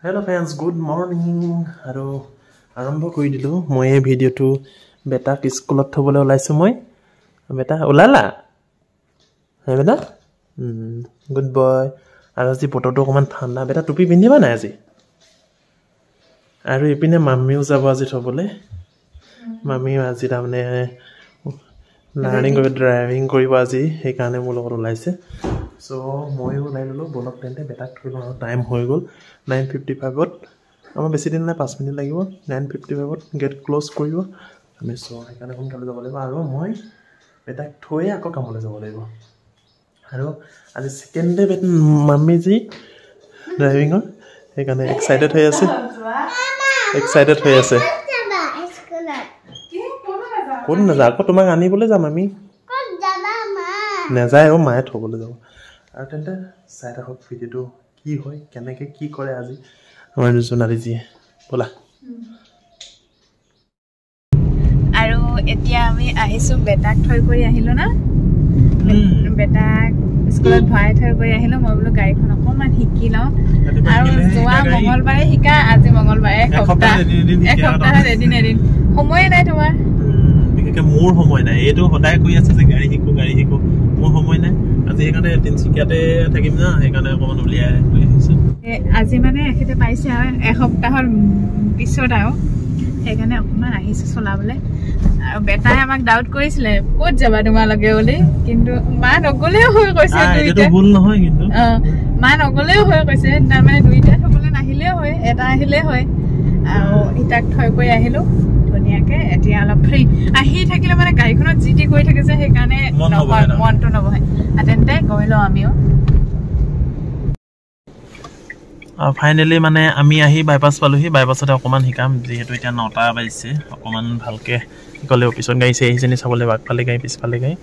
Hello friends, good morning. আৰু আৰম্ভ কৰি দিলো মই এই ভিডিওটো বেটাক স্কুলত থবলৈ ওলাইছো মই বেটা ওলালা হে বেটা গুড বয় আৰু আজি বতৰটো অকমান ঠাণ্ডা বেটা টুপি পিন্ধিবা না আজি আৰু ইপিনে মাম্মিও যাব আজি থবলৈ মাম্মিও আজি তাৰমানে লাৰ্নিং কৰিব ড্ৰাইভিং কৰিব আজি সেই কাৰণে মোৰ লগত ওলাইছে সো মই ওলাই ললো বলক তেন্তে বেটাক থৈ লওঁ টাইম হৈ গ'ল 9:55 আমাৰ বেছি দিন নাই 5 মিনিট লাগিব 9:55 গেট ক্লোজ কৰিব আমি সো সেইকাৰণে সোনকালে যাব লাগিব আৰু মই বেটাক থৈ আকৌ কামলৈ যাব লাগিব আৰু আজি সেকেন্ড ডে মাম্মি জি ড্ৰাইভিংৰ সেইকাৰণে এক্সাইটেড হৈ আছে কোন নাযা আকৌ তোমাক আনিবলৈ যাম আমি নেযায় ও মায়ে থবলৈ যাব আৰু তেন্তে চাই থাকক ভিডিওটো কি হয় কেনেকৈ কি কৰে আজি আমাৰ জোনালীজীয়ে ব'লা আৰু এতিয়া আমি আহিছো বেটাক থৈ কৰি আহিলো না বেটাক স্কুলত ভৰাই থৈ কৰি আহিলো মই বোলো গাড়ীখন অকণমান শিকি লওঁ আৰু যোৱা মঙলবাৰে শিকা আজি মঙলবাৰে এসপ্তাহত এদিন সময়ে নাই তোমাৰ বিশেষকৈ মোৰ সময় নাই এইটো সদায় কৈ আছে যে গাড়ী শিকো মোৰ সময় নাই আজি সেইকাৰণে তিনিচুকীয়াতে থাকিম না সেইকাৰণে অকণমান উলিয়াই লৈ আহিছোঁ আজি মানে এখেতে পাইছে আৰু এসপ্তাহৰ পিছত আৰু সেইকাৰণে অকণমান আহিছোঁ চলাবলৈ আৰু বেটাই আমাক ডাউট কৰিছিলে ক'ত যাবা তোমালোকে বুলি কিন্তু মা নগ'লেও হৈ কৈছে ভুল নহয় কিন্তু মা নগ'লেও হৈ কৈছে তাৰমানে দুইটা থ'বলৈ নাহিলেও হয় এটা আহিলেই হয় আৰু ইটাক থৈ কৰি আহিলোঁ ধুনীয়াকে এতিয়া অলপ ফ্ৰী আহি থাকিলে মানে গাড়ীখনত যি টি কৰি থাকে যে সেইকাৰণে মনটো নবহে তেন্তে গৈ লওঁ আমিও ফাইনেলি মানে আমি আহি বাইপাছ পালোহি বাইপাছতে অকণমান শিকাম যিহেতু এতিয়া 9টা বাজিছে অকণমান ভালকৈ শিকলে পিছত গাড়ী আহিছে নি চাবলৈ আগফালে গাড়ী পিছফালে গাড়ী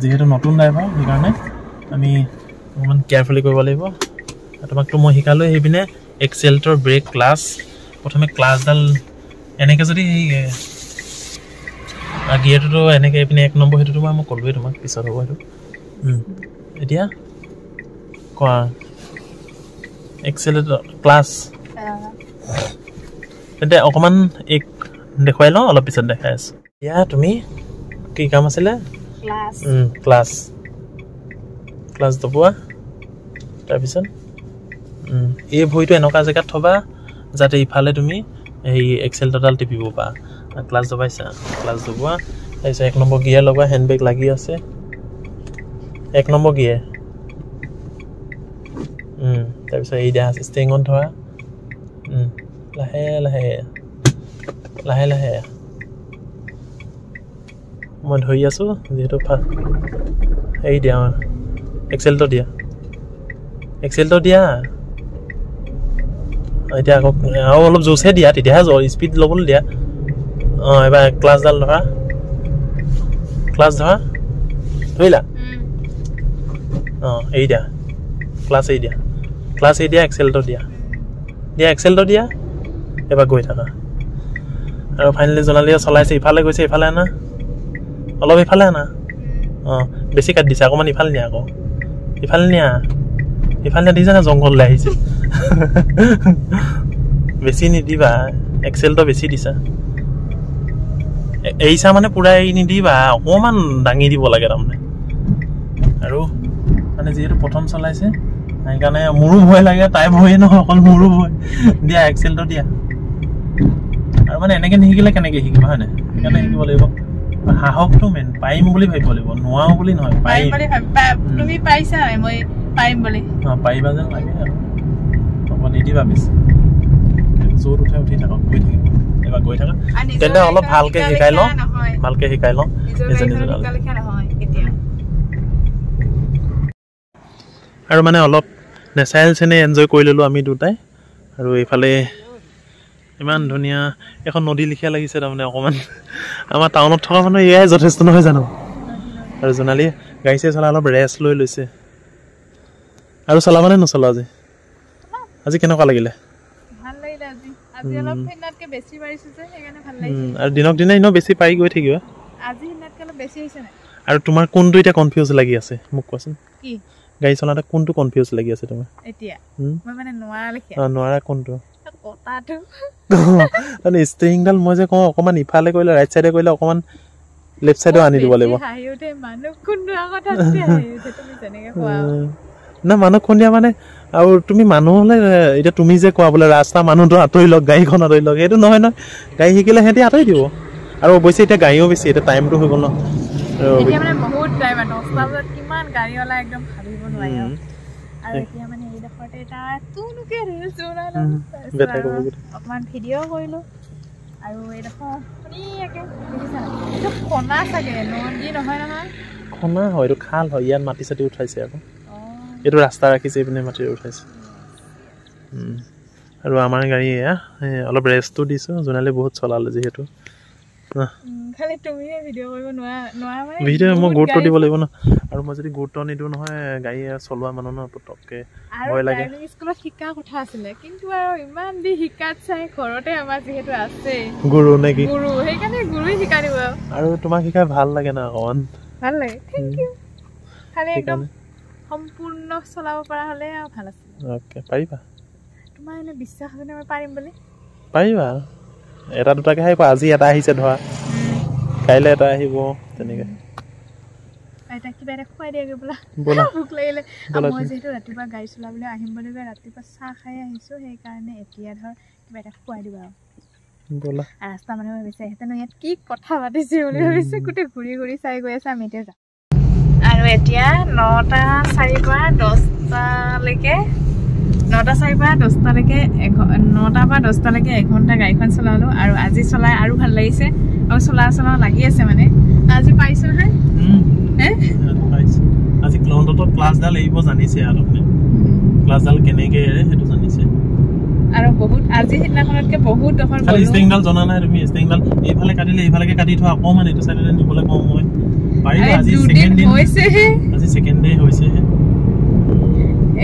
যিহেতু নতুন ড্ৰাইভাৰ সেইকাৰণে আমি অকণমান কেয়াৰফুলি কৰিব লাগিব তোমাকতো মই শিকালোঁ সেইপিনে এক্সেলটৰ ব্ৰেক ক্লাছ প্ৰথমে ক্লাছডাল এনেকৈ যদি গিয়েৰটোতো এনেকৈ এইপিনে 1 নম্বৰ সেইটোতো মই ক'লোৱেই তোমাক পিছত হ'ব সেইটো এতিয়া কোৱা এক্সেলেটৰ ক্লাছ তেন্তে অকণমান এক দেখুৱাই লওঁ অলপ পিছত দেখাই আছোঁ এতিয়া তুমি কি কাম আছিলে ক্লাছ দবোৱা তাৰপিছত এই ভৰিটো এনেকুৱা জেগাত থবা যাতে ইফালে তুমি এই এক্সেলটাৰডাল টিপিব পাৰা ক্লাছ দবাইছা ক্লাছ দবোৱা তাৰপিছত 1 নম্বৰ গিয়াৰ লগোৱা হেণ্ডবেগ লাগি আছে 1 নম্বৰ গিয়াৰ তাৰপিছত এই দিয়া আছে ষ্টেঙত ধৰা লাহে লাহে মই ধৰি আছোঁ যিহেতু এই দিয়া এক্সেলটো দিয়া এতিয়া আকৌ আৰু অলপ জোৰছে দিয়া তেতিয়াহে স্পীড ল'বলৈ দিয়া এবাৰ ক্লাছডাল ধৰা ধৰিলা এই দিয়া ক্লাছ এই দিয়া এক্সেলটো দিয়া এবাৰ গৈ থাকা আৰু ফাইনেলি জোনালীয়ে চলাইছে ইফালে গৈছে ইফালে আনা অলপ ইফালে আনা বেছি কাট দিছে অকণমান ইফালে নিয়া আকৌ ইফালে নিয়া দিছে না জংঘললৈ আহিছে বেছি নিদিবা এক্সেলটো বেছি দিছা এৰিছা মানে পূৰা এৰি নিদিবা অকণমান দাঙি দিব লাগে তাৰমানে আৰু মানে যিহেতু প্ৰথম চলাইছে সেইকাৰণে মোৰো ভয় লাগে তাই ভয়ে নহয় অকল মোৰো ভয় দিয়া এক্সেলটো দিয়া আৰু মানে এনেকৈ নিশিকিলে কেনেকৈ শিকিবা হয় নাই সেইকাৰণে শিকিব লাগিব সাহসটো মেইন পাৰিম বুলি ভাবিব লাগিব নোৱাৰো বুলি নহয় তুমি পাইছা মই পাৰিম বুলি পাৰিবা যেন লাগে আৰু হ'ব নিদিবা বেছি জোৰ উঠি থাকক গৈ থাকিব এবাৰ গৈ থাকা তেন্তে অলপ ভালকৈ শিকাই লওঁ আৰু মানে অলপ নেচাৰেল চেনে এনজয় কৰি ল'লোঁ আমি দুটাই আৰু এইফালে ইমান ধুনীয়া এখন নদী লিখীয়া লাগিছে তাৰমানে অকণমান আমাৰ টাউনত থকা মানুহ এয়াই যথেষ্ট নহয় জানো আৰু জোনালীয়ে গাড়ী চাড়ী চলাই অলপ ৰেষ্ট লৈ লৈছে আৰু চলাবানে নচলা আজি কেনেকুৱা লাগিলে আৰু দিনক দিনে এনেও বেছি পাৰি গৈ থাকিবা আৰু তোমাৰ কোনটো এতিয়া কনফিউজ লাগি আছে মোক কোৱাচোন গাড়ী চলাওঁতে কোনটো কনফিউজ লাগি আছে তোমাৰ এতিয়া মই মানে নোৱাৰা লিখি নোৱাৰা কোনটো কটাটো মানে ষ্টিয়াৰিংডাল মই যে কওঁ অকণমান ইফালে কৰিলে ৰাইট চাইডে কৰিলে অকণমান লেফ্ট চাইডেও আনি দিব লাগিব না মানুহ খুন্দিয়া মানে আৰু তুমি মানুহ হ'লে এতিয়া তুমি যে কোৱা বোলে ৰাস্তা মানুহটো আঁতৰি লওক গাড়ীখন আঁতৰি লওক সেইটো নহয় নহয় গাড়ী শিকিলে সিহঁতি আঁতৰি দিব আৰু অৱশ্যে এতিয়া গাড়ীও বেছি এতিয়া টাইমটো হৈ গ'ল ন এতিয়া মানে বহুত টাইম 10টা বজাত কিমান গাড়ীৱালা একদম ভাবিব নোৱাৰি আৰু এতিয়া মানে এইডোখৰতে এটা তুনুকে ৰিলছ বনালো অকণমান ভিডিঅ' কৰিলোঁ আৰু এইডোখৰ ধুনীয়াকৈ দেখিছা এইটো খনা চাগে নদী নহয় নহয় খনা হয় এইটো খাল হয় ইয়াত মাটি চাটি উঠাইছে আকৌ এইটো ৰাস্তা ৰাখিছে এইপিনে মাটি উঠাইছে আৰু আমাৰ গাড়ী এয়া অলপ ৰেষ্টটো দিছোঁ জোনালী বহুত চলালে যিহেতু খালি তুমিহে ভিডিঅ' কৰিব নোৱাৰা মানে ভিডিঅ' মই গুৰুত্ব দিব লাগিব ন আৰু মই যদি গুৰুত্ব নিদিওঁ নহয় গাড়ী চলোৱা মানুহ ন পটককৈ ভয় লাগে স্কুলত শিকাৰ কথা আছিলে কিন্তু আৰু ইমান দি শিকাত চাই ঘৰতে আমাৰ যিহেতু আছে গুৰু নেকি গুৰু সেইকাৰণে গুৰুৱে শিকাই দিব আৰু তোমাক শিকাই ভাল লাগে না অকণমান ভাল লাগে থেংক ইউ খালি একদম সম্পূৰ্ণ চলাব পৰা হ'লে আৰু ভাল আছিল অ'কে পাৰিবা তোমাৰ এনে বিশ্বাস আছে মই পাৰিম বুলি পাৰিবা এটা দুটাকৈ আহিব আজি এটা আহিছে ধৰা কাইলৈ এটা আহিব তেনেকৈ কিবা এটা খুৱাই দিয়াগৈ বোলা ভোক লাগিলে মই যিহেতু ৰাতিপুৱা গাড়ী চলাবলৈ আহিম বুলি কৈ ৰাতিপুৱা চাহ খাই আহিছোঁ সেইকাৰণে এতিয়া ধৰ কিবা এটা খুৱাই দিবা আৰু বোলা ৰাস্তা মানুহে ভাবিছে সিহঁতেনো ইয়াত কি কথা পাতিছে বুলি ভাবিছে গোটেই ঘূৰি ঘূৰি চাই গৈ আছে আমি এতিয়া যাম আৰু এতিয়া 9টা 4 পৰা 10টালৈকে 9টা 4 পৰা 10টালৈকে 9টা পৰা 10টালৈকে এঘণ্টা গাড়ীখন চলালোঁ আৰু আজি চলাই আৰু ভাল লাগিছে আৰু চলা লাগি আছে মানে আজি পাইছোঁ নহয় আজি ক্লাউডত ক্লাছডাল এৰিব জানিছে আৰু ক্লাছডাল কেনেকৈ এৰে সেইটো জানিছে আৰু বহুত আজি সিদিনাখনতকৈ বহুত দখৰ খালি ষ্টিংডাল জনা নাই তুমি ষ্টিংডাল এইফালে কাটিলে এইফালেকে কাটি থোৱা অকণমান এইটো চাইডে নিবলৈ কওঁ মই পাৰিবা আজি ছেকেণ্ড ডে হৈছেহে আজি ছেকেণ্ড ডে হৈছেহে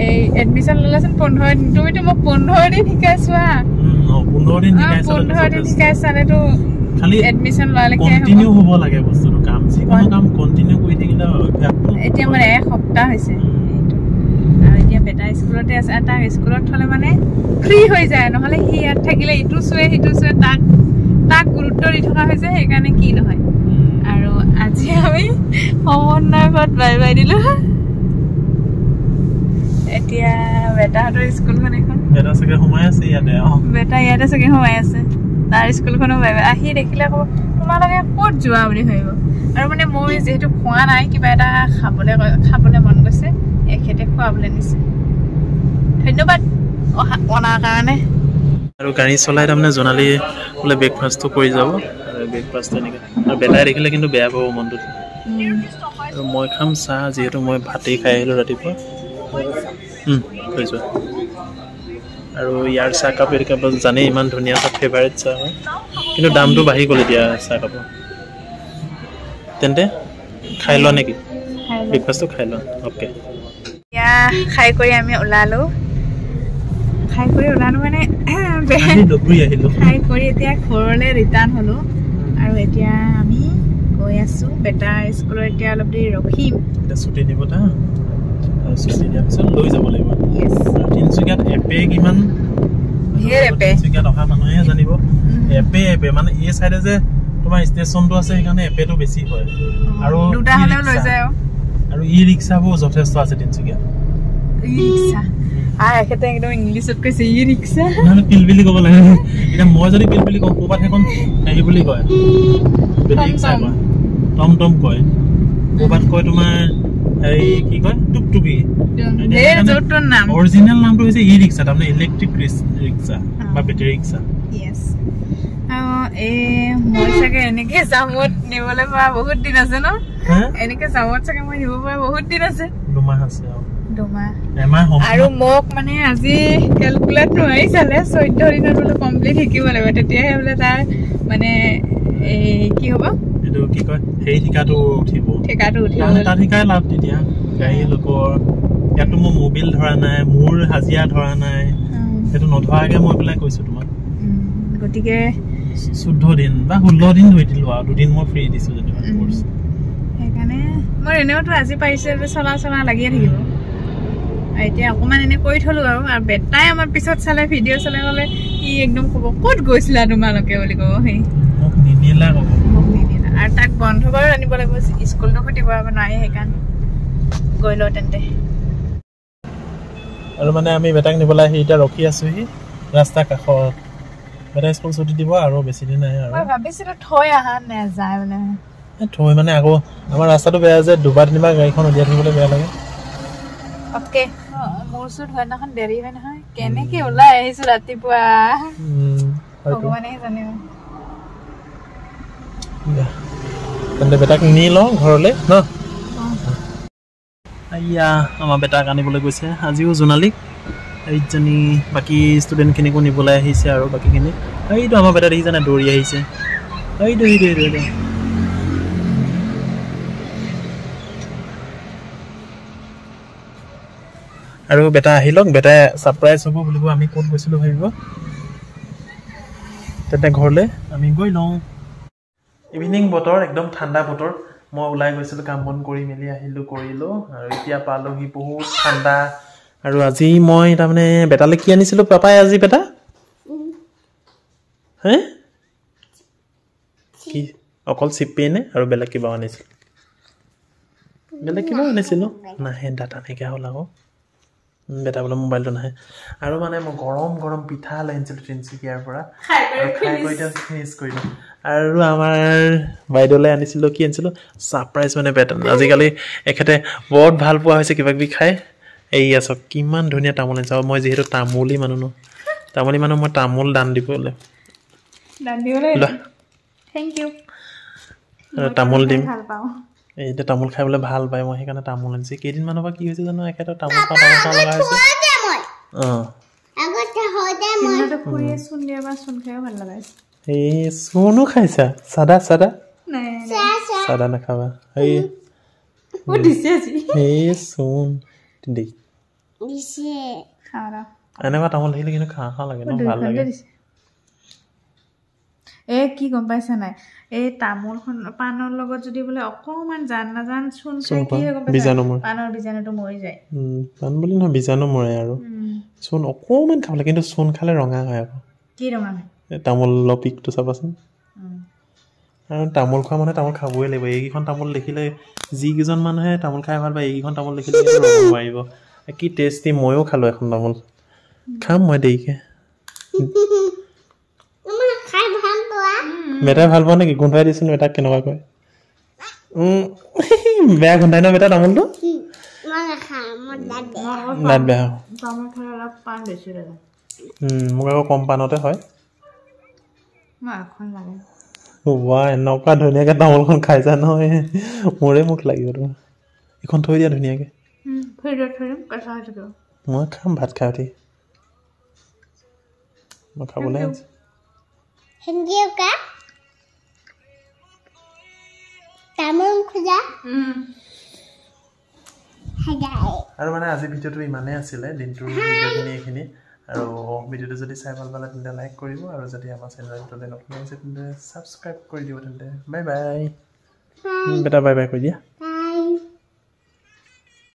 এই এডমিশ্যন ল'লাচোন 15 দিন তুমিতো মোক 15 দিন শিকাইছোৱা 15 দিন শিকাইছানেতো খালি এডমিশ্যন ল'লে কণ্টিনিউ হ'ব লাগে বস্তুটো কাম যিকোনো কাম কণ্টিনিউ কৰি থাকিলে এতিয়া মানে এসপ্তাহ হৈছে আৰু এতিয়া বেটা স্কুলতে আছে তাক স্কুলত থ'লে মানে ফ্ৰী হৈ যায় নহ'লে সি ইয়াত থাকিলে ইটো চুৱে সিটো চুৱে তাক গুৰুত্ব দি থকা হৈছে সেইকাৰণে কি নহয় আৰু আজি আমি সমন্বয়ৰ ঘৰত বাই দিলোঁ এতিয়া বেটাহঁতৰ স্কুলখন এখন বেটা চাগে সোমাই আছে ইয়াতে বেটা ইয়াতে চাগে সোমাই আছে তাৰ স্কুলখনো বাই আহি দেখিলে আকৌ তোমালোকে ক'ত যোৱা বুলি ভাবিব আৰু মানে মই যিহেতু খোৱা নাই কিবা এটা খাবলৈ মন গৈছে এখেতে খোৱাবলৈ নিছে ধন্যবাদ অনাৰ কাৰণে আৰু গাড়ী চলাই তাৰমানে জোনালী বোলে ব্ৰেকফাষ্টটো কৰি যাব ব্ৰেকফাষ্ট এনেকৈ আৰু বেটাই দেখিলে কিন্তু বেয়া পাব মনটোত আৰু মই খাম চাহ যিহেতু মই ভাতেই খাই আহিলোঁ ৰাতিপুৱা থৈ যোৱা আৰু ইয়াৰ চাহকাপ এই কাপ জানেই ইমান ধুনীয়া চাহ ফেভাৰেট চাহ হয় কিন্তু দামটো বাঢ়ি গ'ল এতিয়া চাহকাপৰ তেন্তে খাই লোৱা নেকি ব্ৰেকফাষ্টটো খাই লোৱা অ'কে এতিয়া খাই কৰি আমি ওলালোঁ মানে খাই কৰি এতিয়া ঘৰলৈ ৰিটাৰ্ণ হ'লোঁ আৰু এতিয়া আমি গৈ আছোঁ বেটাৰ স্কুলত এতিয়া অলপ দেৰি ৰখিম এতিয়া ছুটি দিব তা ছুটি দিয়াৰ পিছত লৈ যাব লাগিব তিনিচুকীয়াত এপে কিমান তিনিচুকীয়াত অহা মানুহে জানিব এপে মানে এই চাইডে যে তোমাৰ ষ্টেচনটো আছে সেইকাৰণে এপেটো বেছি হয় আৰু ই ৰিক্সাবোৰ যথেষ্ট আছে তিনিচুকীয়াত এখেতে একদম ইংলিছত কৈছে ই ৰিক্সা পিলপিলি ক'ব লাগে এতিয়া মই যদি পিলপিলি কওঁ ক'ৰবাত সেইখন হেৰি বুলি কয় ৰিক্সা কয় টমটম কয় ক'ৰবাত কয় তোমাৰ এই কি কয় টুকটুকি অৰিজিনেল নামটো হৈছে ই ৰিক্সা তাৰমানে ইলেক্ট্ৰিক ৰিক্সা বা বেটেৰী ৰিক্সা মই চাগে এনেকে জামত নিবলৈ পৰা বহুত দিন আছে ন এনেকে জামত চাগে মই নিব পৰা বহুত দিন আছে দুমাহ আছে আৰু মোক মানে আজি কেলকুলেট নোৱাৰি চালে 14 দিনত বোলে কমপ্লিট শিকিব লাগিব তেতিয়াহে বোলে তাৰ মানে কি হ'ব এইটো কি কয় সেই ঠিকাটো উঠিব তাত শিকাই লাভ তেতিয়া গাড়ী লোকৰ ইয়াতো মই মোবিল ধৰা নাই মোৰ হাজিৰা ধৰা নাই সেইটো নধৰাকৈ মই পেলাই কৈছোঁ তোমাক গতিকে 14 দিন বা 16 দিন ধৰি দিলোঁ আৰু 2 দিন মই ফ্ৰী দিছোঁ যেনিবা সেইকাৰণে মই এনেওতো আজি পাৰিছে চলা লাগিয়ে থাকিব এতিয়া অকণমান এনে কৰি থলো আৰু বেটাই আমাৰ পিছত চালে ভিডিঅ' চালে গ'লে সি একদম ক'ব ক'ত গৈছিলা তোমালোকে বুলি ক'ব সেই মোক নিদিলা আৰু তাক বন্ধ বাৰু আনিব লাগিব স্কুলটো ক্ষতি কৰাব নোৱাৰি সেইকাৰণে গৈ লওঁ তেন্তে আৰু মানে আমি বেটাক নিবলৈ আহি এতিয়া ৰখি আছোহি ৰাস্তা কাষত বেটা স্কুল ছুটি দিব আৰু বেছি দিন নাই আৰু মই ভাবিছিলোঁ থৈ অহা নাযায় মানে থৈ মানে আকৌ আমাৰ ৰাস্তাটো বেয়া যে দুবাৰ তিনিবাৰ গাড়ীখন উলিয়াই থাকিবলৈ বেয়া লাগে অ'কে মোৰ ওচৰত সেইদিনাখন দেৰি হয় নহয় কেনেকৈ ওলাই আহিছোঁ ৰাতিপুৱা ভগৱানেহে জানে তেন্তে বেটাক নি লওঁ ঘৰলৈ ন এয়া আমাৰ বেটাক আনিবলৈ গৈছে আজিও জোনালীক এইজনী বাকী ষ্টুডেণ্টখিনিকো নিবলৈ আহিছে আৰু বাকীখিনি এইটো আমাৰ বেটা দেখিছে নাই দৌৰি আহিছে এইটো আৰু বেটা আহি লওক বেটাই ছাৰপ্ৰাইজ হ'ব বুলিব আমি ক'ত গৈছিলোঁ ভাবিব তেন্তে ঘৰলৈ আমি গৈ লওঁ ইভিনিং বতৰ একদম ঠাণ্ডা বতৰ মই ওলাই গৈছিলোঁ কাম বন কৰি মেলি আহিলোঁ কৰিলোঁ আৰু এতিয়া পালোহি বহুত ঠাণ্ডা আৰু আজি মই তাৰমানে বেটালৈ কি আনিছিলোঁ পাপাই আজি বেটা হে কি অকল চিপেই নে আৰু বেলেগ কিবা আনিছিলোঁ বেলেগ কিবা আনিছিলোঁ নাহে ডাটা নাইকিয়া হ'ল আকৌ বেটা বোলে মোবাইলটো নাহে আৰু মানে মই গৰম গৰম পিঠা লৈ আনিছিলোঁ তিনিচুকীয়াৰ পৰা খাই কৰি এতিয়া ফিনিছ কৰিলোঁ আৰু আমাৰ বাইদেউলৈ আনিছিলোঁ কি আনিছিলোঁ ছাৰপ্ৰাইজ মানে বেটা আজিকালি এখেতে বহুত ভাল পোৱা হৈছে কিবা কিবি খাই এইয়া চাওক কিমান ধুনীয়া তামোল আনিছে আৰু মই যিহেতু তামোলী মানুহ ন তামোলী মানুহ মই তামোল দান দিবলৈ তামোল দিম এতিয়া তামোল খাবলৈ ভাল পায় মই সেইকাৰণে তামোল আনিছোঁ কেইদিনমানৰ পৰা কি হৈছে জানো এখেতৰ তামোল খাওঁ লগা হৈছে এই চোনো খাইছা চাদা চাদা নাখাবা এই চোন দেই এনেকুৱা তামোল দেখিলে কিন্তু খাওঁ লাগে ন ভাল লাগে কি গম পাইছা নাই এই তামোলখন পাণৰ লগত যদি বোলে অকণমান নাজান চূণ খাই কি হয় গম পাইছা পাণৰ বীজাণুটো মৰি যায় পাণ বুলি নহয় বীজাণু মৰে আৰু চূণ অকণমান খাব লাগে কিন্তু চূণ খালে ৰঙা হয় আকৌ কি ৰঙা হয় তামোলৰ পিকটো চাবাচোন আৰু তামোল খোৱা মানুহে তামোল খাবই লাগিব এইকেইখন তামোল দেখিলে যিকেইজন মানুহে তামোল খাই ভাল পায় এইকেইখন তামোল দেখিলে ৰ'ব নোৱাৰিব কি টেষ্টি ময়ো খালোঁ এখন তামোল খাম মই দেৰিকৈ বেটাই ভাল পোৱা নেকি গোন্ধাই দিছোঁ বেটাক কেনেকুৱা কয় বেয়া গোন্ধাই ন বেটা তামোলটো দাঁত বেয়া মোক আকৌ কম পাণতে হয় এনেকুৱা ধুনীয়াকৈ তামোলখন খাইছা নহয় মোৰে মোক লাগিব তোমাৰ এইখন থৈ দিয়া ধুনীয়াকৈ মই খাম ভাত খাই উঠি মই খাবলৈ আনিছোঁ আৰু মানে আজি ভিডিঅ'টো ইমানেই আছিলে দিনটোৰ ভিডিঅ'খিনি এইখিনি আৰু ভিডিঅ'টো যদি চাই ভাল পালে তেন্তে লাইক কৰিব আৰু যদি আমাৰ চেনেলটো নতুন হৈছে তেন্তে ছাবস্ক্ৰাইব কৰি দিব তেন্তে বাই বাই বেটা বাই বাই কৈ দিয়া